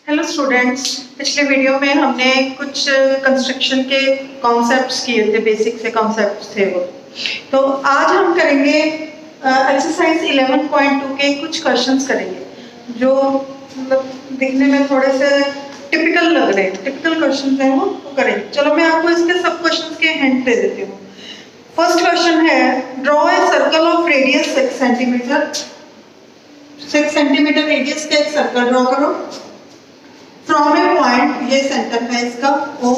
Hello students, पिछले video में हमने कुछ कंस्ट्रक्शन के कॉन्सेप्ट्स किए थे, बेसिक से कॉन्सेप्ट्स थे वो। तो आज हम करेंगे एक्सरसाइज 11.2 के कुछ क्वेश्चंस करेंगे जो मतलब दिखने में थोड़े से टिपिकल लग रहे हैं, टिपिकल क्वेश्चंस हैं वो करेंगे। चलो मैं आपको इसके सब क्वेश्चंस के हिंट दे देती हूँ। फर्स्ट क्वेश्चन है, draw a circle of radius 6 centimetre. 6 centimetre radius का एक सर्कल ड्रॉ करो। फ्रॉम ए पॉइंट, ये सेंटर है इसका O,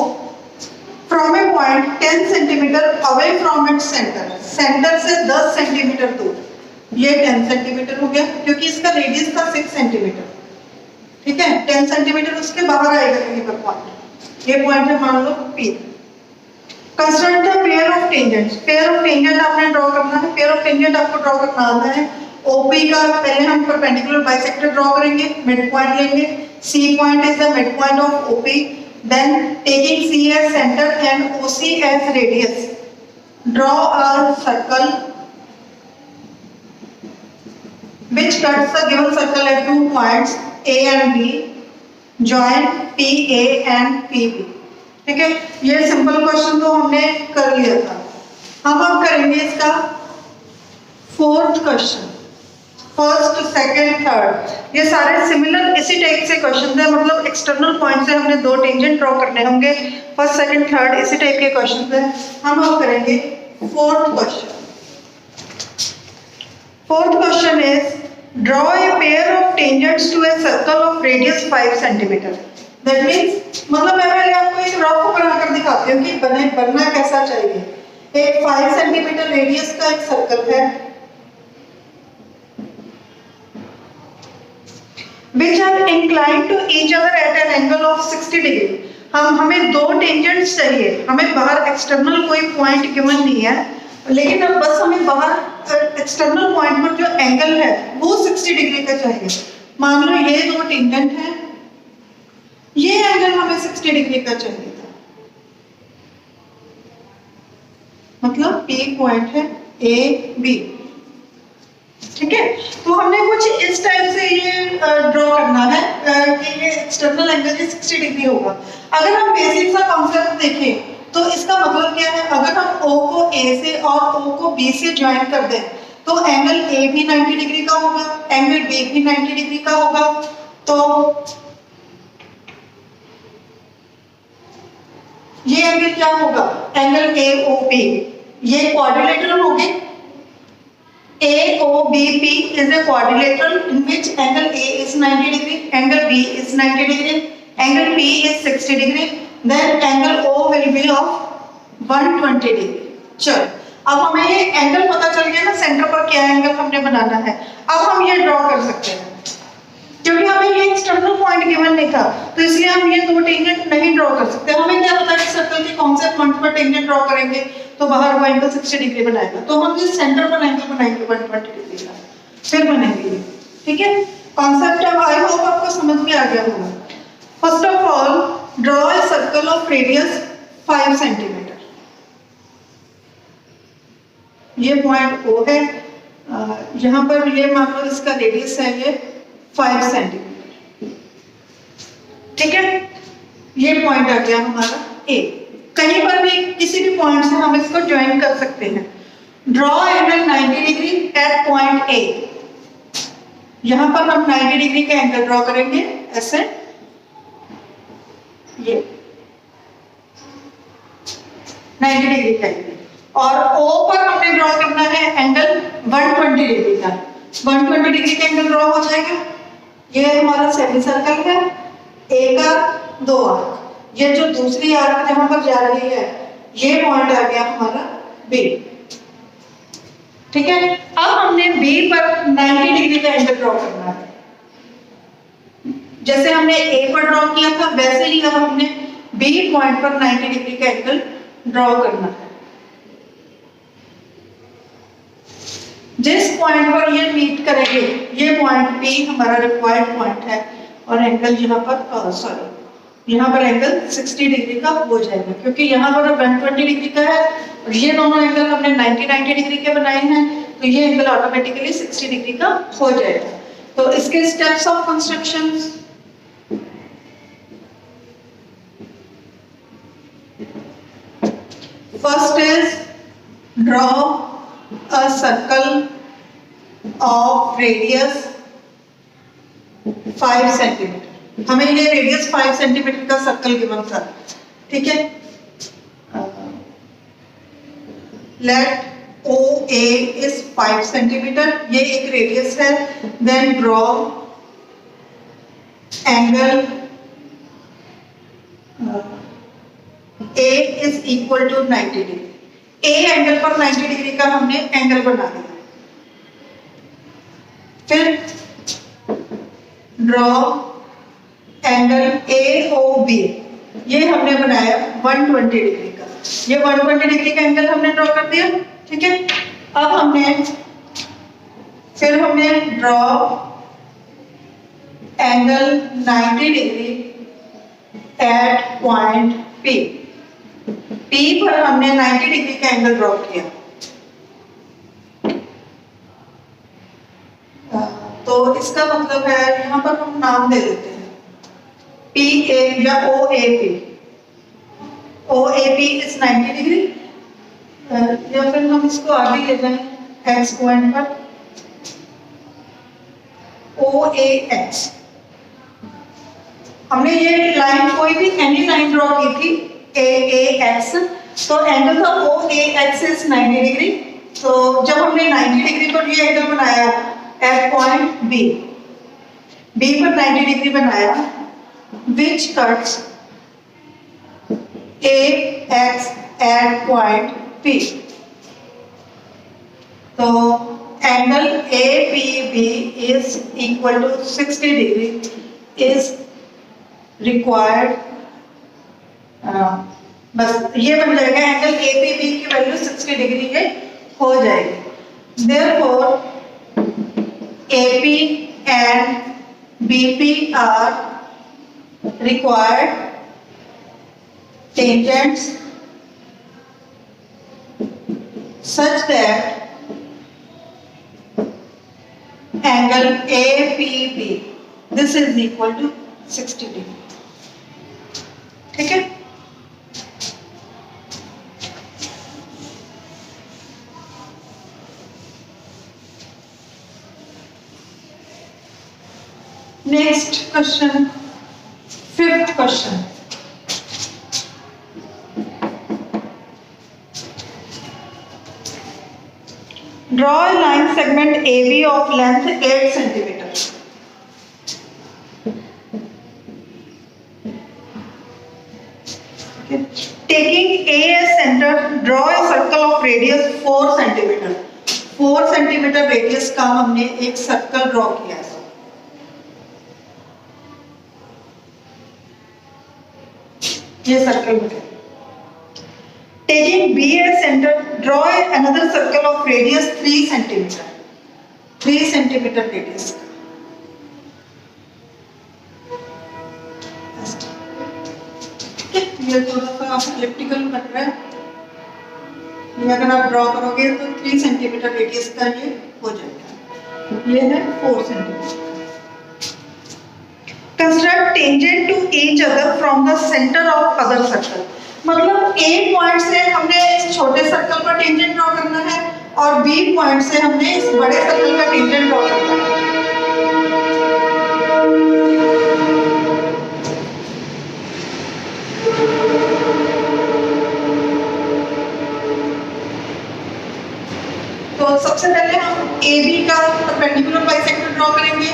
from A point 10 centimetre away from its centre, centre से 10 सेंटीमीटर दूर। ये 10 सेंटीमीटर हो गया क्योंकि इसका रेडियस था 6 सेंटीमीटर। ठीक है, 10 सेंटीमीटर उसके बाहर आएगा कहीं पर पॉइंट। ये पॉइंट है मान लो P। Construct the pair of tangents. Pair of tangent आपने ड्रॉ करना है। पेयर ऑफ टेंजेंट आपको ड्रॉ करना आता है। OP का पहले हम परपेंडिकुलर बाइसेक्टर ड्रॉ करेंगे, मिड पॉइंट लेंगे। C point is the midpoint of OP. Then taking C as center and OC as radius, draw a circle which cuts the given circle at 2 points A and B. Join PA and PB. ठीक है, ये simple question तो हमने कर लिया था। हम अब करेंगे इसका fourth question. First, second, third, ये सारे सिमिलर इसी टाइप से क्वेश्चन है। मतलब एक्सटर्नल पॉइंट से हमने दो टेंजेंट ड्रॉ करने होंगे। फर्स्ट, सेकंड, थर्ड इसी टाइप के क्वेश्चन है। हम अब करेंगे fourth question. Fourth question is draw a pair of tangents to a circle of radius 5 centimetre. That means मतलब मैं पहले आपको एक रफ बनाकर दिखाती हूँ कि बनना कैसा चाहिए। एक 5 सेंटीमीटर रेडियस का एक सर्कल है which are inclined to each other at an angle of 60 degree। हमें दो टेंजेंट्स चाहिए। हमें बाहर एक्सटर्नल कोई पॉइंट गिवन नहीं है, लेकिन अब बस हमें बाहर एक्सटर्नल पॉइंट पर जो एंगल है वो 60 डिग्री का चाहिए। मान लो ये दो टेंजेंट है, ये एंगल हमें 60 डिग्री का चाहिए था। मतलब P पॉइंट है AB। ठीक है, तो हमने कुछ इस टाइप से ये ड्रॉ करना है कि ये एक्सटर्नल एंगल 60 डिग्री होगा। अगर हम बेसिक सा कॉन्सेप्ट देखें तो इसका मतलब क्या है, अगर हम O को A से और O को B से ज्वाइन कर दें तो एंगल A भी 90 डिग्री का होगा, एंगल B भी 90 डिग्री का होगा। तो ये एंगल क्या होगा, एंगल AOB। ये क्वाड्रिलेटरल हो गए। AOBP is a quadrilateral in which angle A is 90 degree, angle B is 90 degree, angle P is 60 degree, then angle O will be of 120 degree। चलो, अब हमें ये एंगल पता चल गया ना, सेंटर पर क्या एंगल हमने बनाना है। अब हम ये ड्रॉ कर सकते हैं क्योंकि हमें ये एक्सटर्नल पॉइंट गिवन नहीं था, तो इसलिए हम ये दो टेंजेंट नहीं ड्रॉ कर सकते। हमें क्या पता है सर्कल के कौन से पॉइंट पर टेंजेंट ड्रॉ करेंगे तो बाहर वो एंगल 60 डिग्री बनाएगा। तो हम इस सेंटर पर एंगल बनाएंगे 120 डिग्री का, फिर बनेंगे। ठीक है, कॉन्सेप्ट अब आई होप आपको समझ में आ गया होगा। First of all draw a circle of radius 5 centimetre. ये पॉइंट O है, यहाँ पर ये मान लो इसका रेडियस है ये 5 सेंटीमीटर। ठीक है, ये पॉइंट आ गया हमारा A। कहीं पर भी किसी भी पॉइंट से हम इसको ज्वाइन कर सकते हैं। Draw angle 90 degree at point A। यहां पर हम 90 डिग्री का एंगल ड्रॉ करेंगे ऐसे, ये 90 डिग्री का एंगल। और O पर हमने ड्रॉ करना है एंगल 120 डिग्री का। 120 डिग्री का एंगल ड्रॉ हो जाएगा। ये हमारा सेमी सर्कल है, A का 2 आर्क। ये जो दूसरी आर्क जहां पर जा रही है ये पॉइंट आ गया हमारा B। ठीक है, अब हमने B पर 90 डिग्री का एंगल ड्रॉ करना है। जैसे हमने A पर ड्रॉ किया था वैसे ही अब हमने B पॉइंट पर 90 डिग्री का एंगल ड्रॉ करना है। जिस पॉइंट पर ये मीट करेंगे ये पॉइंट P हमारा रिक्वायर्ड पॉइंट है और एंगल यहाँ पर यहाँ पर एंगल 60 डिग्री का हो जाएगा क्योंकि यहाँ पर 120 डिग्री का है और ये दोनों एंगल हमने 90 डिग्री के बनाए हैं, तो ये एंगल ऑटोमेटिकली 60 डिग्री का हो जाएगा। तो इसके steps of construction draw a circle of radius 5 centimetre. हमें ये रेडियस 5 सेंटीमीटर का सर्कल गिवन था, ठीक है। Let O A is 5 centimetre, ये एक रेडियस है। Then draw angle A is equal to 90 degree. A angle पर 90 डिग्री का हमने एंगल बना दिया। फिर draw angle A O B, ये हमने बनाया 120 डिग्री का। ये 120 डिग्री का एंगल हमने ड्रॉ कर दिया, ठीक है। अब हमने draw angle 90 degree at point P. P पर हमने 90 डिग्री का एंगल ड्रॉ किया। तो इसका मतलब है, यहां पर हम नाम दे देते हैं पी ए या O A P. O A P is 90 degree, या फिर हम इसको आगे ले जाएं एक्स पॉइंट पर, ओ ए एक्स। हमने ये लाइन कोई भी एनी लाइन ड्रॉ की थी ए ए एक्स, तो एंगल था ओ ए एक्स इज 90 डिग्री। तो जब हमने 90 डिग्री पर ये एंगल बनाया एट पॉइंट बी, बी पर 90 डिग्री बनाया, which cuts A X at point P. तो angle A P B is equal to 60 degree is required. बस ये बन जाएगा, एंगल ए पी बी की वैल्यू 60 डिग्री है हो जाएगी। Therefore AP and BP are required tangents such that angle APB this is equal to 60 degree. ठीक है। Next question, fifth question. Draw a line segment AB of length 8 centimeters. Okay. Taking A as center, draw a circle of radius 4 centimeter. 4 centimeter radius का हमने एक circle draw किया है। ये circle है। Taking B as center, draw another circle of radius 3 centimeter. 3 centimeter radius. ये थोड़ा सा एलिप्टिकल बन रहा है। ये अगर आप ड्रॉ करोगे तो 3 सेंटीमीटर रेडियस का ये हो जाएगा। ये है 4 centimetre. Construct tangent to each other from the center of other circle. मतलब A पॉइंट से हमने इस छोटे सर्कल पर टेंजेंट ड्रॉ करना है और B पॉइंट से हमने इस बड़े सर्कल का टेंजेंट ड्रॉ करना है। तो सबसे पहले हम AB का परपेंडिकुलर बाइसेक्टर ड्रॉ करेंगे।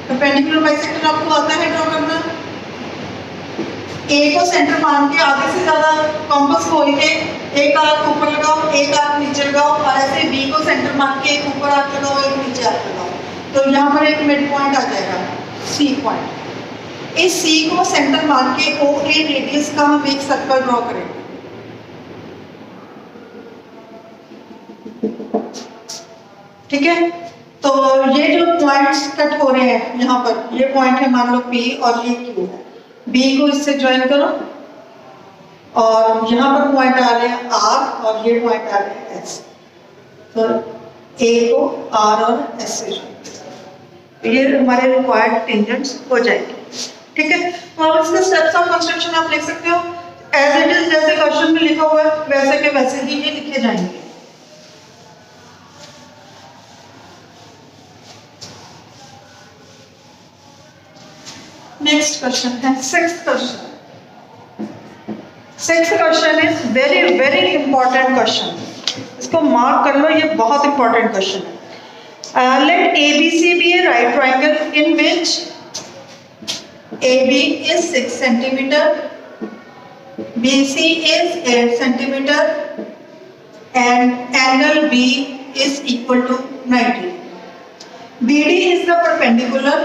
परपेंडिकुलर बाइसेक्टर आपको आता है ड्रॉ करना। ए को सेंटर मान के आधे से ज्यादा कॉम्पस खोल के एक आर्क ऊपर लगाओ, एक आर्क नीचे लगाओ, और ऐसे बी को सेंटर मान के एक ऊपर आर्क लगाओ, एक नीचे आर्क लगाओ। तो यहाँ पर एक मिड पॉइंट आ जाएगा, सी पॉइंट। इस सी को सेंटर मान के ओ ए रेडियस का हम एक सर्कल ड्रॉ करेंगे। ठीक है। तो ये जो पॉइंट्स कट हो रहे हैं यहाँ पर, ये पॉइंट है मान लो P और ये Q है। B को इससे ज्वाइन करो और यहाँ पर पॉइंट आ रहे हैं R और ये पॉइंट आ रहे हैं S। तो A को R और S से ज्वाइन करो, ये हमारे रिक्वायर्ड टेंजेंट्स हो जाएंगे। ठीक है। तो अब इसके स्टेप्स ऑफ कंस्ट्रक्शन आप लिख सकते हो। एज इट इज जैसे क्वेश्चन में लिखा हुआ है वैसे के वैसे ही ये लिखे जाएंगे। नेक्स्ट क्वेश्चन है sixth question. Sixth question is very very important question, इसको मार्क कर लो, ये बहुत इंपॉर्टेंट क्वेश्चन है। लेट ABC be a right triangle in which AB is 6 centimeter, BC is 8 centimeter and angle B is equal to 90. BD is the perpendicular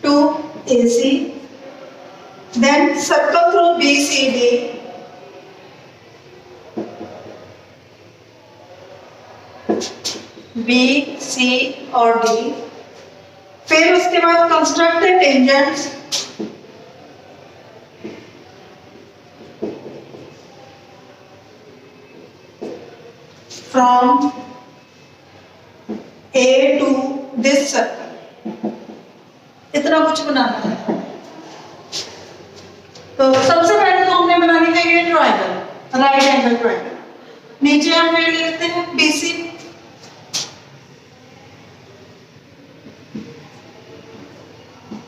to AC. Then circle through BCD. B, C और D। फिर उसके बाद construct the tangents from A to this circle। इतना कुछ बनाना है। तो सबसे पहले तो हमने बनानी है ये ट्रायंगल, राइट एंगल ट्रायंगल। नीचे हम ले लेते हैं BC,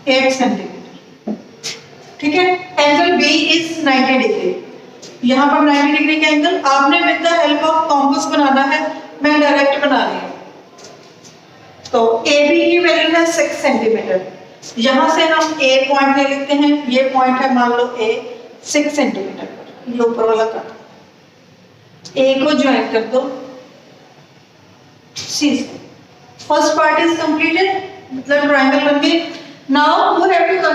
एट सेंटीमीटर, ठीक है। एंगल B इज 90 डिग्री, यहाँ पर 90 डिग्री का एंगल आपने with the help of compass बनाना है, मैं डायरेक्ट बना रही हूँ। तो AB की वैल्यू है 6 सेंटीमीटर, यहाँ से हम A पॉइंट ले लेते हैं, ये पॉइंट है मान लो A 6 सेंटीमीटर पर, ये ऊपर वाला का A को ज्वाइन कर दो C से। फर्स्ट पार्ट इज कंप्लीटेड, मतलब ट्रायंगल बन गई। Now we have to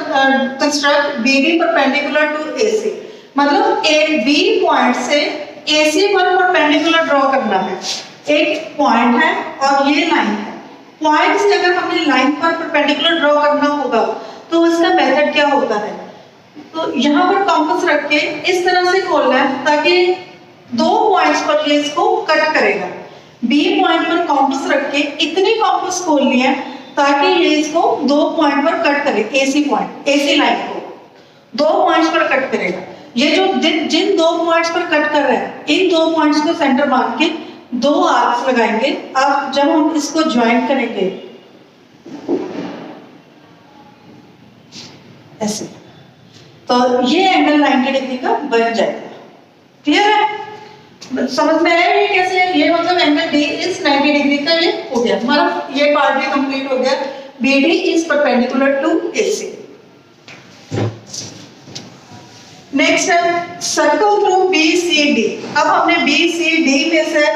construct BD perpendicular to AC, मतलब B पॉइंट से AC पर परपेंडिकुलर ड्रॉ करना है। एक पॉइंट है और ये लाइन है, पॉइंट से अगर हमें लाइन पर परपेंडिकुलर ड्रॉ करना होगा तो इसका मेथड क्या होता है, तो यहाँ पर कॉम्पास रख के इस तरह से खोलना है ताकि दो पॉइंट्स पर ये इसको कट करेगा। B पॉइंट पर कॉम्पास रख के इतनी कॉम्पास खोलनी है ताकि ये इसको दो पॉइंट पर कट करे, AC पॉइंट, AC लाइन को दो पॉइंट्स पर कट करेगा। ये जो जिन दो पॉइंट्स पर कट कर रहे हैं, इन दो पॉइंट्स को सेंटर मान के दो आर्क्स लगाएंगे। अब जब हम इसको ज्वाइन करेंगे ऐसे, तो ये एंगल 90 डिग्री का बन जाएगा। क्लियर है? समझ में आया ये कैसे है? ये मतलब एंगल D इज 90 डिग्री का ये हो गया हमारा, ये पार्ट भी कंप्लीट हो गया। BD is perpendicular to AC। Next है सर्कल थ्रू BCD। अब हमने BCD में से,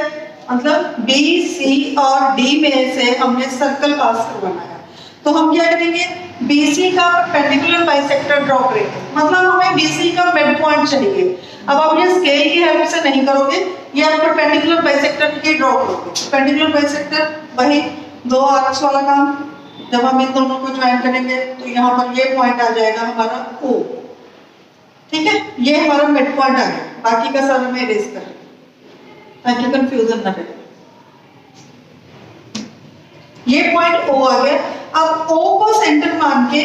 मतलब BC और D में से हमने सर्कल पास करवाना है, तो हम क्या करेंगे, BC का परपेंडिकुलर बाइसेक्टर ड्रॉ करेंगे, मतलब हमें BC का मिड पॉइंट चाहिए। अब आप ये स्केल की हेल्प से नहीं करोगे, ये आप परपेंडिकुलर बाइसेक्टर की ड्रॉ करोगे। परपेंडिकुलर बाइसेक्टर वही दो आर्क्स वाला काम, जब हम इन दोनों को ज्वाइन करेंगे तो यहाँ पर ये पॉइंट आ जाएगा हमारा O, ठीक है। ये हमारा मिड पॉइंट आ गया, बाकी का सारा मैं इरेज कर ताकि कंफ्यूजन ना रहे। ये पॉइंट O आ गया। अब O को सेंटर मान के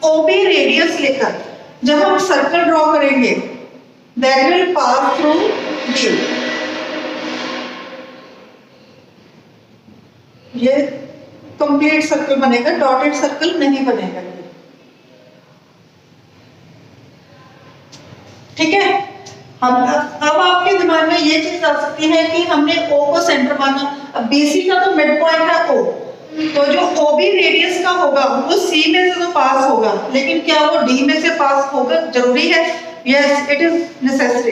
OB रेडियस लेकर जब हम सर्कल ड्रॉ करेंगे, that will pass through D। ये कंप्लीट सर्कल बनेगा, डॉटेड सर्कल नहीं बनेगा, ठीक है। अब आपके दिमाग में ये चीज आ सकती है कि हमने O को सेंटर माना, अब BC का तो मिड पॉइंट है O, तो जो OB रेडियस का होगा वो C में से तो पास होगा, लेकिन क्या वो D में से पास होगा? जरूरी है, यस इट इज नेसेसरी।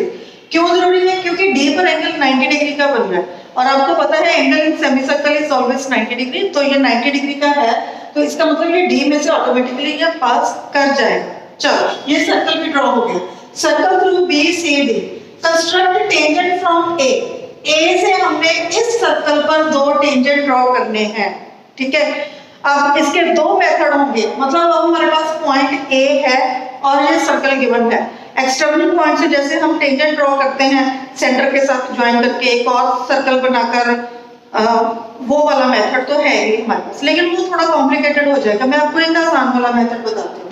क्यों जरूरी है? क्योंकि D पर एंगल 90 डिग्री का बन रहा है और आपको पता है angle in semicircle is always 90 degree, तो ये 90 डिग्री का है, तो इसका मतलब ये D में से ऑटोमेटिकली ये पास कर जाएगा। चलो ये सर्कल भी ड्रॉ हो गया। Circle through BCD, construct tangent from A। A से हमने इस सर्कल पर दो टेंजेंट ड्रॉ करने हैं, ठीक है। अब इसके दो मेथड होंगे, मतलब अब हमारे पास पॉइंट A है और ये सर्कल गिवन है। एक्सटर्नल पॉइंट से जैसे हम टेंजेंट ड्रॉ करते हैं सेंटर के साथ ज्वाइन करके एक और सर्कल बनाकर, वो वाला मेथड तो है ही हमारे पास, लेकिन वो थोड़ा कॉम्प्लिकेटेड हो जाएगा। मैं आपको एक आसान वाला मेथड बताती हूँ।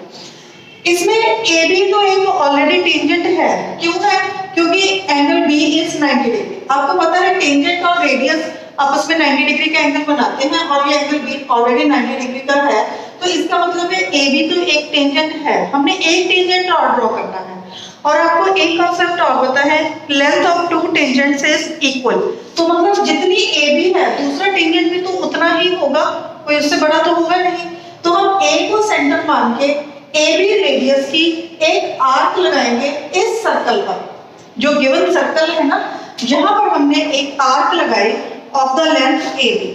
इसमें ए बी तो एक ऑलरेडी टेंजेंट है, क्यों है? क्योंकि एंगल बी इज 90 डिग्री। आपको पता है टेंजेंट और रेडियस आपस में 90 डिग्री का एंगल बनाते हैं और ये एंगल बी ऑलरेडी 90 डिग्री का है, तो इसका मतलब है ए बी तो एक टेंजेंट है। हमने एक टेंजेंट और ड्रॉ करना है। और आपको एक कॉन्सेप्ट और पता है, length of to tangents is equal. तो मतलब जितनी ए बी है दूसरा टेंजेंट भी तो उतना ही होगा, कोई उससे बड़ा तो होगा नहीं। तो हम ए को सेंटर मान के ए बी रेडियस की एक आर्क लगाएंगे इस सर्कल पर, जो गिवन सर्कल है ना, जहां पर हमने एक आर्क लगाई of the length A B.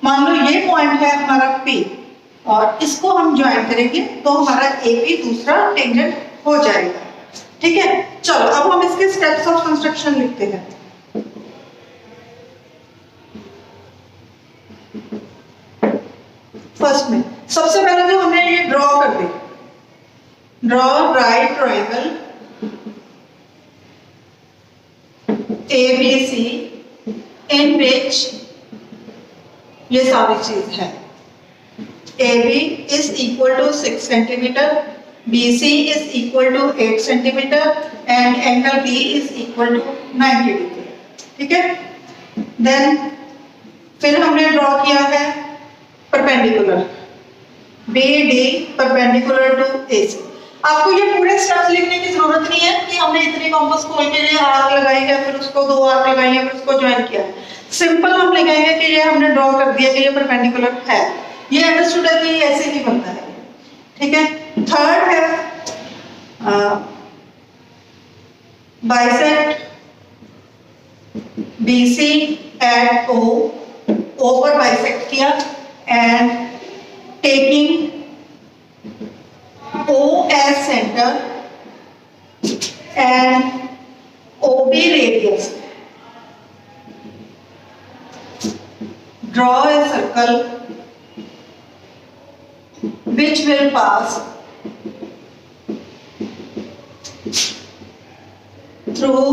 मान लो ये पॉइंट है हमारा P और इसको हम ज्वाइन करेंगे तो हमारा ए बी दूसरा टेंजेंट हो जाएगा। ठीक है, चलो अब हम इसके स्टेप्स ऑफ कंस्ट्रक्शन लिखते हैं। फर्स्ट में सबसे पहले तो हमने ये ड्रॉ कर दी, draw right triangle ABC in which ये सारी चीज है। AB is equal to 6 centimetre, BC is equal to 8 centimetre and angle B is equal to 90 degree. ठीक है, देन फिर हमने ड्रॉ किया है perpendicular BD perpendicular to AC। आपको ये पूरे स्टेप्स लिखने की जरूरत नहीं है कि हमने इतनी कॉम्पास खोल के लिए आर्क लगाई है, फिर उसको दो आर्क लगाई है, फिर उसको ज्वाइन किया है। सिंपल हम लिखेंगे कि ये हमने ड्रॉ कर दिया कि ये परपेंडिकुलर है, ये अंडरस्टूड है कि ये ऐसे ही बनता है। ठीक है, थर्ड है बाइसेक्ट BC एट O पर बाइसेक्ट किया and taking O as center and OB radius, draw a circle which will pass through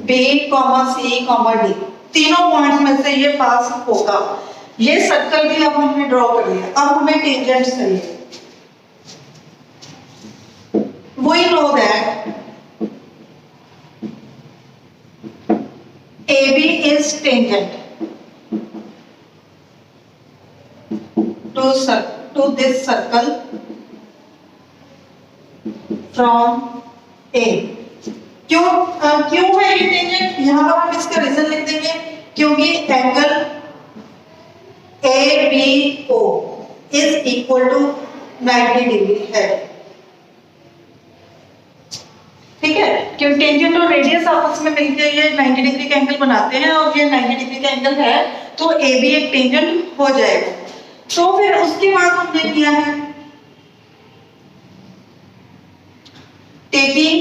B, C, D। तीनों पॉइंट्स में से ये पास होगा। ये सर्कल भी अब हमने ड्रॉ कर लिया। अब हमें टेंजेंट चाहिए। We know that AB is tangent to this circle from A। क्यों है ये टेंजेंट? यहाँ पर हम इसका रीजन लिख देंगे, क्योंकि angle ABO is equal to 90 degree है। ठीक है, क्योंकि टेंजेंट और रेडियस आपस में मिलकर ये 90 डिग्री का एंगल बनाते हैं और ये 90 डिग्री का एंगल है, तो AB एक टेंजेंट हो जाएगा। तो फिर उसके बाद हमने किया है टेकिंग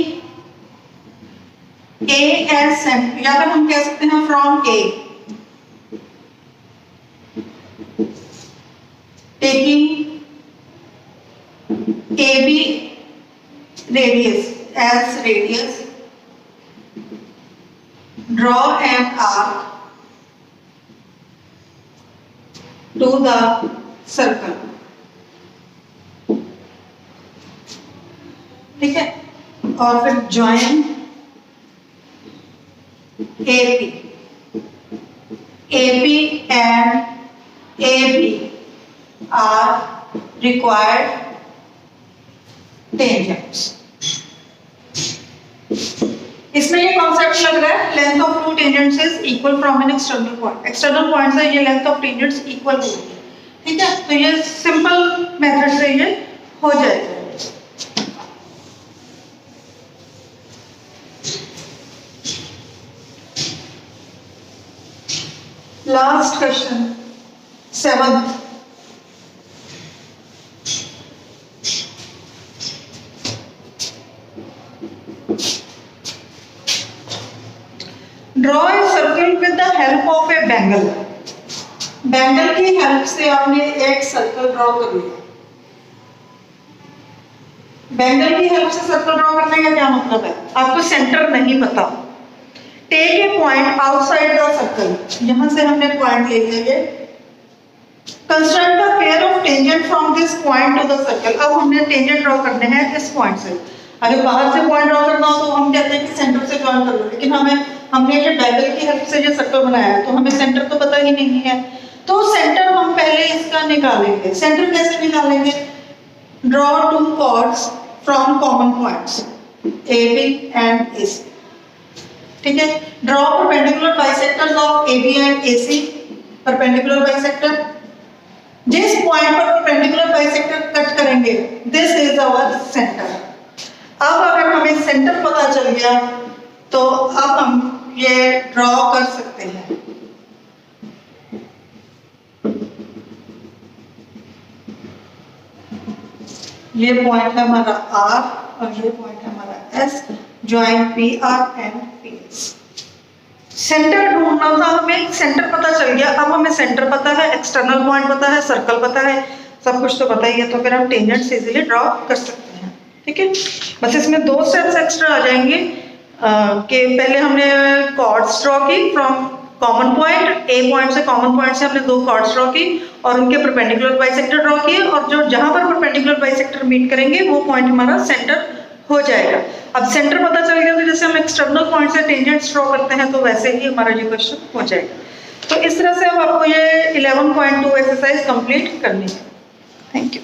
A as center, या फिर हम कह सकते हैं from A, taking AB radius as radius, draw an arc to the circle। ठीक है, और फिर join AP and AB are required tangents। इसमें ये कॉन्सेप्ट लग रहा है length of to tangents is equal from an external point. External point से ये लेंथ ऑफ टेंजेंट्स इक्वल होगी। ठीक है, तो ये सिंपल मेथड से ये हो जाएगा। Last question 7th, draw a circle with the help of A bangle. Bangle की हेल्प से आपने एक सर्कल ड्रॉ कर लिया। बैंगल की हेल्प से सर्कल ड्रॉ करने का क्या मतलब है? आपको सेंटर नहीं पता। Take a point outside the circle, यहां से हमने पॉइंट ले लिया। Construct the pair of tangent from this this point to the circle. अब हमने टेंजेंट ड्रॉ करने हैं इस पॉइंट से। अगर बाहर से पॉइंट ड्रॉ करना हो तो हम कहते हैं कि सेंटर से ज्वाइन कर लो, लेकिन हमने ये बेवल की हेल्प से ये सर्कल बनाया है तो हमें सेंटर तो पता ही नहीं है। तो सेंटर हम पहले इसका निकालेंगे। सेंटर कैसे निकालेंगे? Draw two chords from common points AB and AC। ठीक है, draw perpendicular bisectors of AB and AC। Perpendicular bisector, जिस पॉइंट पर परपेंडिकुलर बाइसेक्टर कट करेंगे दिस इज आवर सेंटर। अब अगर हमें सेंटर पता चल गया तो अब हम ये ड्रॉ कर सकते हैं। ये पॉइंट है हमारा R और ये पॉइंट है हमारा S, join PR and PS। Centre ढूंढना था हमें, सेंटर पता चल गया। अब हमें सेंटर पता है, एक्सटर्नल पॉइंट पता है, सर्कल पता है, सब कुछ तो पता ही है, तो फिर हम टेंजेंट्स इजीली ड्रॉ कर सकते हैं। ठीक है, बस इसमें 2 स्टेप्स एक्स्ट्रा आ जाएंगे कि पहले हमने कॉर्ड्स ड्रॉ की from common point, A point से कॉमन पॉइंट से हमने 2 कॉर्ड्स ड्रॉ की और उनके परपेंडिकुलर बाइसेक्टर ड्रॉ किए, और जो जहां पर परपेंडिकुलर बाइसेक्टर मीट करेंगे वो पॉइंट हमारा सेंटर हो जाएगा। अब सेंटर पता चल गया तो जैसे हम एक्सटर्नल पॉइंट से टेंजेंट्स ड्रॉ करते हैं तो वैसे ही हमारा ये क्वेश्चन हो जाएगा। तो इस तरह से अब आपको ये 11.2 एक्सरसाइज कंप्लीट करनी है। Thank you.